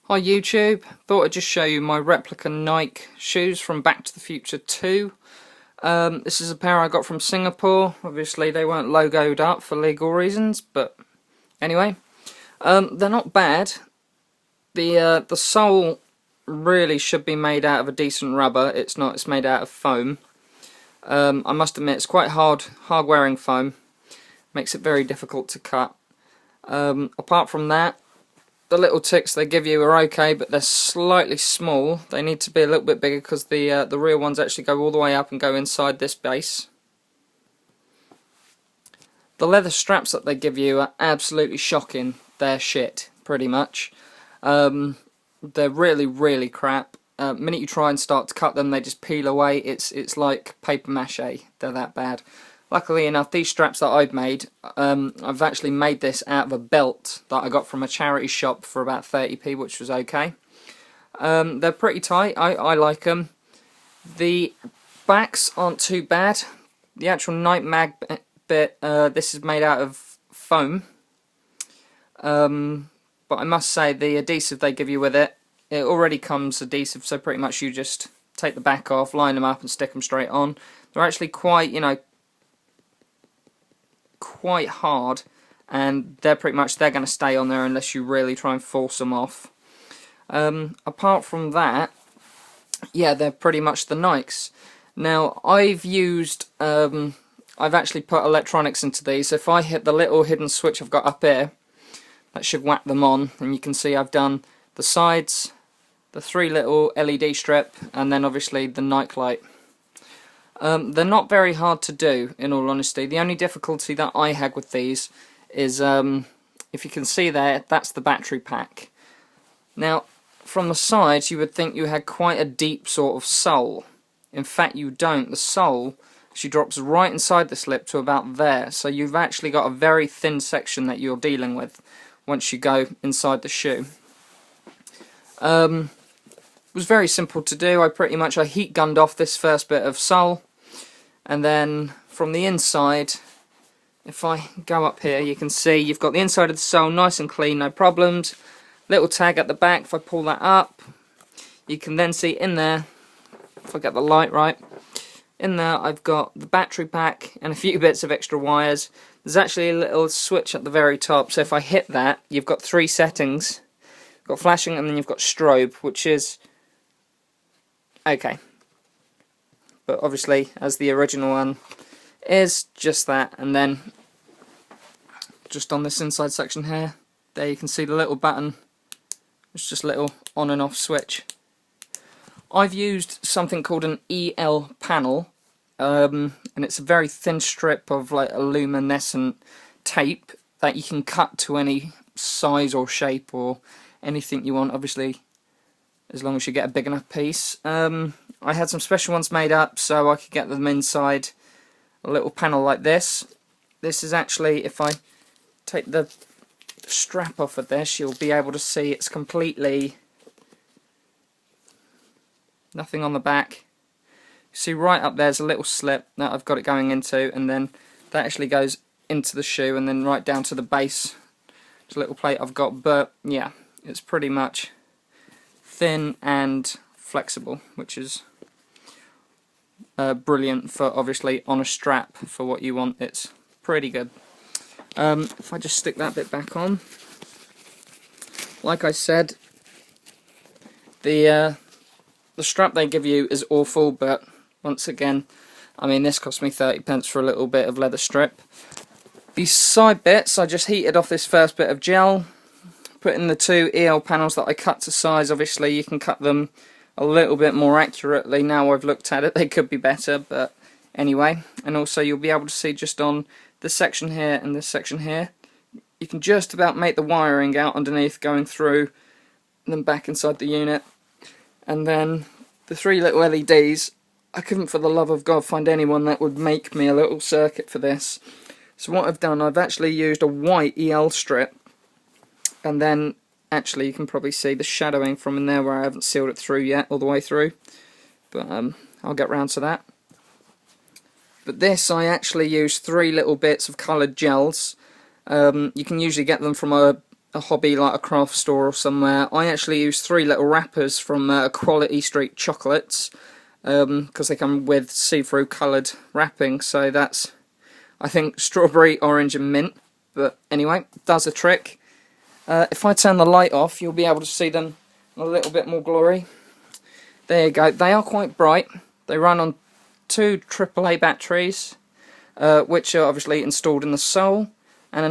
Hi YouTube, thought I'd just show you my Replica Nike shoes from Back to the Future 2. This is a pair I got from Singapore. Obviously they weren't logoed up for legal reasons, but anyway. They're not bad. The sole really should be made out of a decent rubber. It's not, it's made out of foam. I must admit it's quite hard wearing foam. Makes it very difficult to cut. Apart from that, the little ticks they give you are okay, but they're slightly small. They need to be a little bit bigger because the real ones actually go all the way up and go inside this base. The leather straps that they give you are absolutely shocking. They're shit, pretty much. They're really crap. Minute you try and start to cut them, they just peel away. It's like paper mache. They're that bad. Luckily enough, these straps that I've made, I've actually made this out of a belt that I got from a charity shop for about 30p, which was okay. They're pretty tight. I like them. The backs aren't too bad. The actual night mag bit, this is made out of foam. But I must say, the adhesive they give you with it, it already comes adhesive, so pretty much you just take the back off, line them up and stick them straight on. They're actually quite, quite hard, and they're going to stay on there unless you really try and force them off. Apart from that, yeah, they're pretty much the Nikes. Now I've actually put electronics into these. If I hit the little hidden switch I've got up here, that should whack them on, and you can see I've done the sides, the 3 little LED strip, and then obviously the Nike light. They're not very hard to do, in all honesty. The only difficulty that I had with these is, if you can see there, that's the battery pack. Now, from the sides, you would think you had quite a deep sort of sole. In fact, you don't. The sole, she drops right inside the slip to about there. So you've actually got a very thin section that you're dealing with once you go inside the shoe. It was very simple to do. I heat gunned off this first bit of sole, and then from the inside, if I go up here, you can see you've got the inside of the sole nice and clean, no problems. Little tag at the back. If I pull that up, you can then see in there, if I get the light right, in there I've got the battery pack and a few bits of extra wires. There's actually a little switch at the very top, so if I hit that, you've got 3 settings. You've got flashing, and then you've got strobe, which is okay. But obviously, as the original one is just that, and then just on this inside section here, there you can see the little button. It's just a little on and off switch. I've used something called an EL panel, and it's a very thin strip of like a luminescent tape that you can cut to any size or shape or anything you want, obviously, as long as you get a big enough piece. I had some special ones made up so I could get them inside a little panel like this. This is actually, if I take the strap off of this, you'll be able to see it's completely nothing on the back. See right up there's a little slip that I've got it going into, and then that actually goes into the shoe, and then right down to the base. It's a little plate I've got, but yeah, it's pretty much thin and flexible, which is brilliant for obviously on a strap for what you want. It's pretty good. If I just stick that bit back on, like I said, the strap they give you is awful, but once again, I mean, this cost me 30p for a little bit of leather strip. These side bits, I just heated off this first bit of gel, put in the 2 EL panels that I cut to size. Obviously you can cut them a little bit more accurately now I've looked at it. They could be better, but anyway. And also you'll be able to see just on this section here and this section here, you can just about make the wiring out underneath going through and then back inside the unit. And then the 3 little LEDs, I couldn't for the love of God find anyone that would make me a little circuit for this. So what I've done, I've actually used a white EL strip, and then actually you can probably see the shadowing from in there where I haven't sealed it through yet, all the way through, but I'll get round to that. But this, I actually used 3 little bits of coloured gels. You can usually get them from a a hobby like a craft store or somewhere, I actually use 3 little wrappers from Quality Street Chocolates, because they come with see-through coloured wrapping, so that's, I think, strawberry, orange and mint, but anyway, does the trick. If I turn the light off, you'll be able to see them in a little bit more glory. There you go, they are quite bright. They run on 2 AAA batteries, which are obviously installed in the sole, and